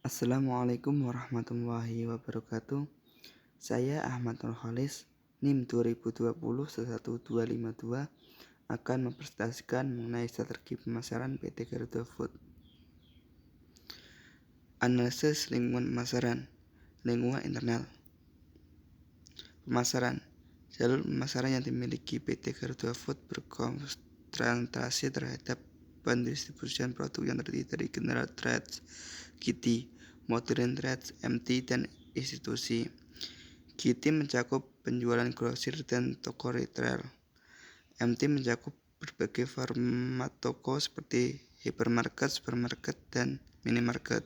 Assalamualaikum warahmatullahi wabarakatuh. Saya Ahmad Nurholis, NIM 2020 11252 akan mempresentasikan mengenai strategi pemasaran PT Garuda Food. Analisis lingkungan pemasaran, lingkungan internal. Pemasaran. Jalur pemasaran yang dimiliki PT Garuda Food berkonsentrasi terhadap pendistribusian produk yang terdiri dari General Trades, GT, Modern Trades, MT, dan institusi. GT mencakup penjualan grosir dan toko retail. MT mencakup berbagai format toko seperti hypermarket, supermarket, dan minimarket.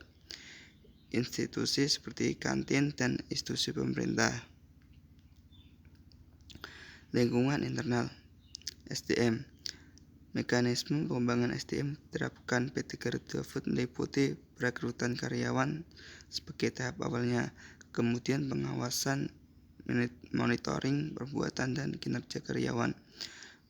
Institusi seperti kantin dan institusi pemerintah. Lingkungan internal. SDM. Mekanisme pengembangan SDM diterapkan PT Garuda Food meliputi perekrutan karyawan sebagai tahap awalnya, kemudian pengawasan, monitoring perbuatan dan kinerja karyawan,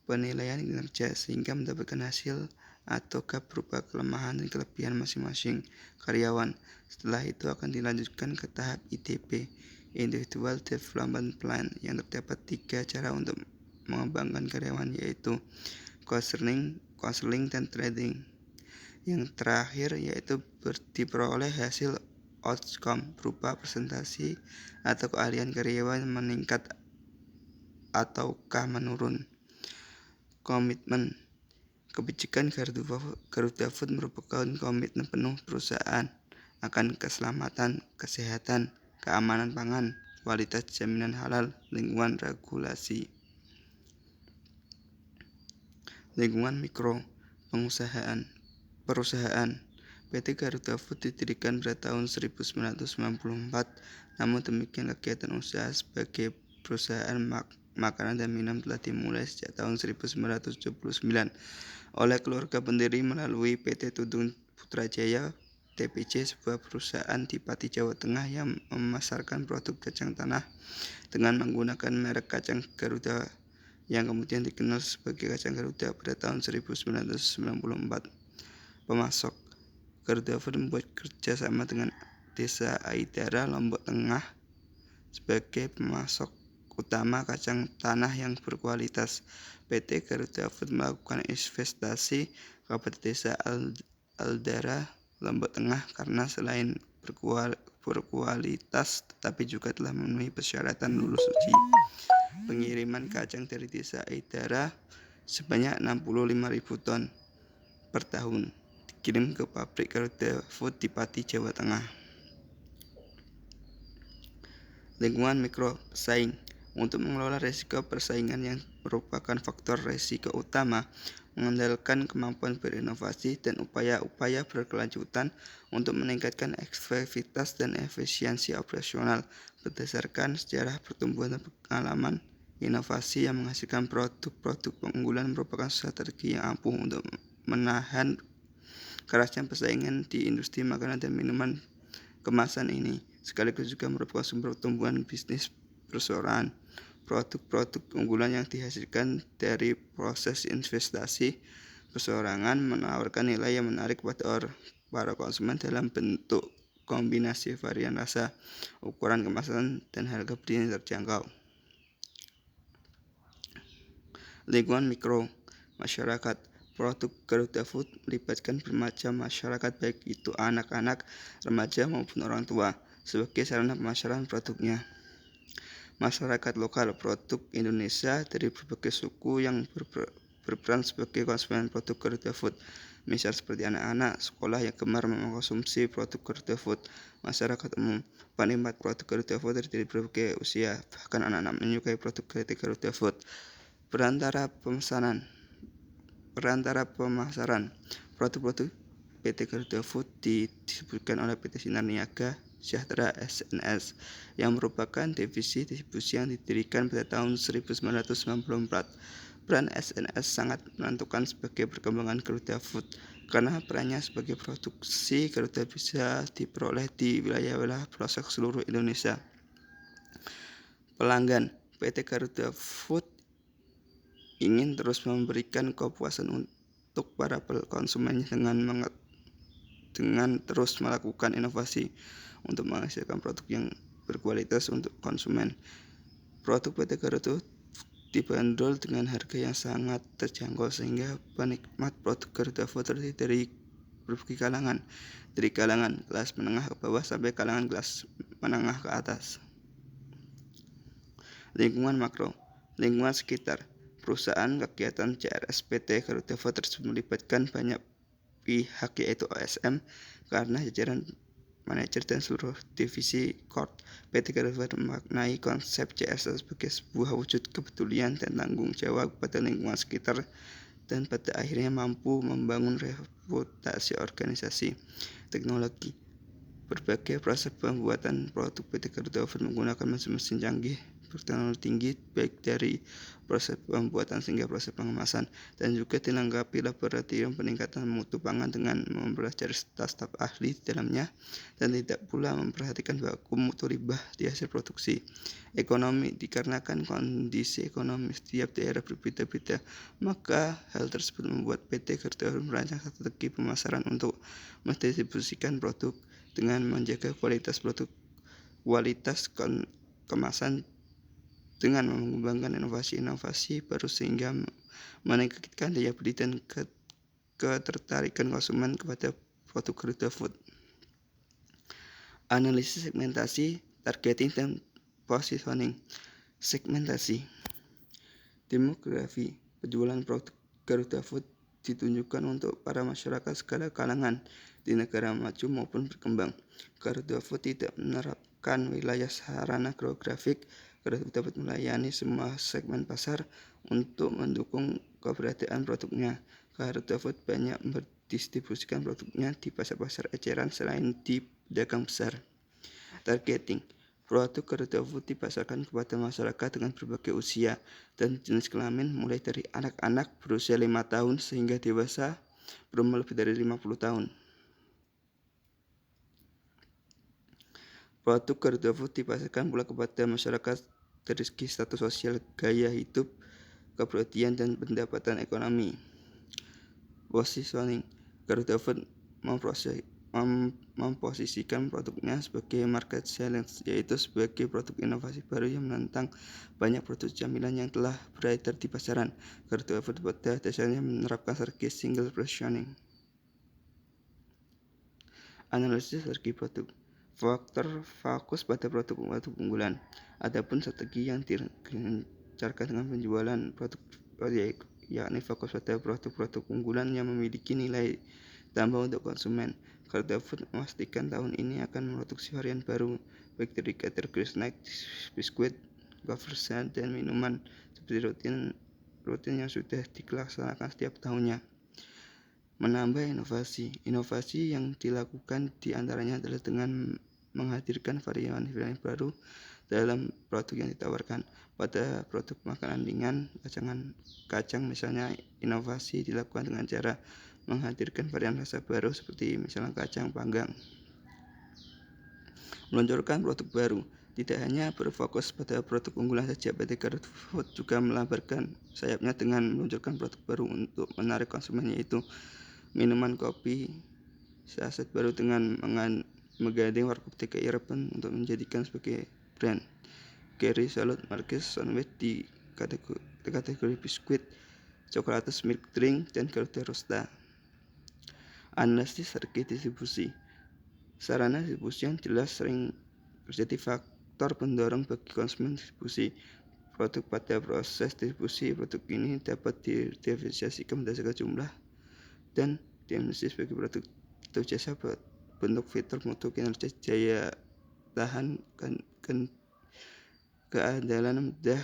penilaian kinerja sehingga mendapatkan hasil atau gap berupa kelemahan dan kelebihan masing-masing karyawan. Setelah itu akan dilanjutkan ke tahap IDP, Individual Development Plan, yang terdapat 3 cara untuk mengembangkan karyawan, yaitu counseling, dan training. Yang terakhir yaitu diperoleh hasil outcome berupa presentasi atau keahlian karyawan meningkat ataukah menurun. Komitmen. Kebijakan Garuda Food merupakan komitmen penuh perusahaan akan keselamatan, kesehatan, keamanan pangan, kualitas jaminan halal, lingkungan regulasi. Lingkungan mikro. Perusahaan PT Garuda Food didirikan pada tahun 1994. Namun demikian, kegiatan usaha sebagai perusahaan makanan dan minum telah dimulai sejak tahun 1979 oleh keluarga pendiri melalui PT Tudung Putrajaya Tbc, sebuah perusahaan di Pati, Jawa Tengah yang memasarkan produk kacang tanah dengan menggunakan merek kacang Garuda yang kemudian dikenal sebagai kacang Garuda pada tahun 1994. Pemasok. Garuda Food membuat kerjasama dengan Desa Aidara, Lombok Tengah sebagai pemasok utama kacang tanah yang berkualitas. PT Garuda Food melakukan investasi kepada Desa Aldara, Lombok Tengah karena selain berkualitas tetapi juga telah memenuhi persyaratan lulus uji. Pengiriman kacang dari Desa Aidara sebanyak 65.000 ton per tahun dikirim ke pabrik Garuda Food di Pati, Jawa Tengah. Lingkungan mikro. Pesaing. Untuk mengelola risiko persaingan yang merupakan faktor risiko utama, mengandalkan kemampuan berinovasi dan upaya-upaya berkelanjutan untuk meningkatkan efektivitas dan efisiensi operasional berdasarkan sejarah pertumbuhan dan pengalaman. Inovasi yang menghasilkan produk-produk unggulan merupakan strategi yang ampuh untuk menahan kerasnya persaingan di industri makanan dan minuman kemasan ini, sekaligus juga merupakan sumber pertumbuhan bisnis perseorangan. Produk-produk unggulan yang dihasilkan dari proses investasi perseorangan menawarkan nilai yang menarik kepada para konsumen dalam bentuk kombinasi varian rasa, ukuran kemasan, dan harga beli yang terjangkau. Lingkungan mikro. Masyarakat. Produk Garuda Food melibatkan bermacam masyarakat, baik itu anak-anak, remaja maupun orang tua, sebagai sarana pemasaran produknya. Masyarakat lokal. Produk Indonesia dari berbagai suku yang berperan sebagai konsumen produk Garuda Food, misal seperti anak-anak sekolah yang gemar mengkonsumsi produk Garuda Food. Masyarakat umum. Penikmat produk Garuda Food dari berbagai usia, bahkan anak-anak menyukai produk Garuda Food. Perantara pemasaran. Produk-produk PT Garuda Food didistribusikan oleh PT Sinar Niaga Sejahtera SNS, yang merupakan divisi distribusi yang didirikan pada tahun 1994. Peran SNS sangat menentukan sebagai perkembangan Garuda Food, karena perannya sebagai produksi Garuda bisa diperoleh di wilayah-wilayah pelosok seluruh Indonesia. Pelanggan. PT Garuda Food ingin terus memberikan kepuasan untuk para konsumennya dengan dengan terus melakukan inovasi untuk menghasilkan produk yang berkualitas untuk konsumen. Produk PT Garuda dibanderol dengan harga yang sangat terjangkau sehingga penikmat produk Garuda Food terdiri dari berbagai kalangan, dari kalangan kelas menengah ke bawah sampai kalangan kelas menengah ke atas. Lingkungan makro, lingkungan sekitar. Perusahaan kegiatan CRS PT Garuda Food tersebut melibatkan banyak pihak yaitu OSM karena jajaran manajer dan seluruh divisi core PT Garuda Food memaknai konsep CSR sebagai sebuah wujud kepedulian dan tanggung jawab pada lingkungan sekitar dan pada akhirnya mampu membangun reputasi organisasi. Teknologi. Berbagai proses pembuatan produk PT Garuda Food menggunakan mesin-mesin canggih berteknologi tinggi baik dari proses pembuatan hingga proses pengemasan dan juga dilengkapi laboratorium peningkatan mutu pangan dengan mempelajari staf ahli di dalamnya dan tidak pula memperhatikan baku mutu limbah di hasil produksi. Ekonomi. Dikarenakan kondisi ekonomi setiap daerah berbeda-beda, maka hal tersebut membuat PT Garuda Food merancang strategi pemasaran untuk mendistribusikan produk dengan menjaga kualitas produk, kualitas kemasan dengan mengembangkan inovasi-inovasi baru sehingga meningkatkan daya beli dan ketertarikan konsumen kepada produk Garuda Food. Analisis segmentasi, targeting, dan positioning. Segmentasi. Demografi. Penjualan produk Garuda Food ditunjukkan untuk para masyarakat segala kalangan di negara maju maupun berkembang. Garuda Food tidak menerapkan wilayah sarana geografik. Garuda dapat melayani semua segmen pasar untuk mendukung keberadaan produknya. Garuda Food banyak mendistribusikan produknya di pasar-pasar eceran selain di pedagang besar. Targeting. Produk Garuda Food dipasarkan kepada masyarakat dengan berbagai usia dan jenis kelamin mulai dari anak-anak berusia 5 tahun sehingga dewasa berumur lebih dari 50 tahun. Produk Garuda Food dipasarkan pula kepada masyarakat dari segi status sosial, gaya hidup, kepribadian, dan pendapatan ekonomi. Positioning. Garuda Food memposisikan produknya sebagai market challenge, yaitu sebagai produk inovasi baru yang menentang banyak produk camilan yang telah beredar di pasaran. Garuda Food pada dasarnya menerapkan strategi single positioning. Analisis strategi produk. Faktor fokus pada produk unggulan. Adapun strategi yang digencarkan dengan penjualan produk yakni fokus pada produk-produk unggulan yang memiliki nilai tambah untuk konsumen. Garuda Food memastikan tahun ini akan memproduksi varian baru baik dari kategori snack, biskuit, wafers, dan minuman seperti rutin yang sudah dilaksanakan setiap tahunnya. Menambah inovasi. Inovasi yang dilakukan diantaranya adalah dengan menghadirkan varian-varian baru dalam produk yang ditawarkan. Pada produk makanan ringan, kacang misalnya, inovasi dilakukan dengan cara menghadirkan varian rasa baru seperti misalnya kacang panggang. Meluncurkan produk baru. Tidak hanya berfokus pada produk unggulan saja, PT Garuda Food juga melebarkan sayapnya dengan meluncurkan produk baru untuk menarik konsumen, yaitu minuman kopi saset baru dengan menggandeng Warkop DKI Urban untuk menjadikan sebagai brand. Gary Salud Marquez Sandwich di kategori biskuit, coklatus milk drink, dan Garuda Rosta. Analisis strategi distribusi. Sarana distribusi yang jelas sering menjadi faktor pendorong bagi konsumen distribusi produk. Pada proses distribusi, produk ini dapat didiversifikasikan berdasarkan jumlah dan dimensi sebagai produk atau jasa bentuk fitur mutu kinerja daya tahan keandalan mudah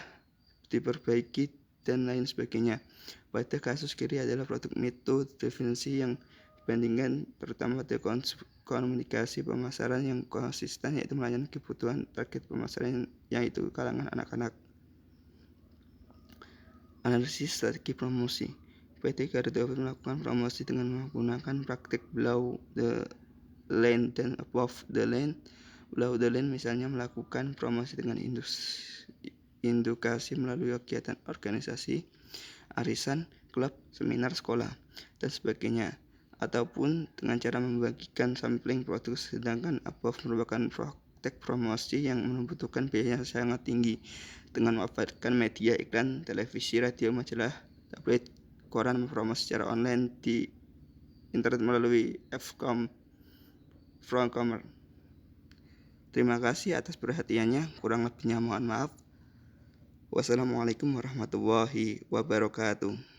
diperbaiki dan lain sebagainya. Pada kasus kiri adalah produk mutu definisi yang dibandingkan terutama pada komunikasi pemasaran yang konsisten, yaitu melayani kebutuhan target pemasaran yaitu kalangan anak-anak. Analisis strategi promosi. PT Garuda Food melakukan promosi dengan menggunakan praktik below the line dan above the line. Below the line misalnya melakukan promosi dengan edukasi melalui kegiatan organisasi, arisan, klub, seminar, sekolah, dan sebagainya. ataupun dengan cara membagikan sampling produk, sedangkan above merupakan praktek promosi yang membutuhkan biaya yang sangat tinggi dengan memanfaatkan media iklan, televisi, radio, majalah, tabloid, koran, mempromosi secara online di internet melalui Fromcomer. Terima kasih atas perhatiannya, kurang lebihnya mohon maaf. Wassalamualaikum warahmatullahi wabarakatuh.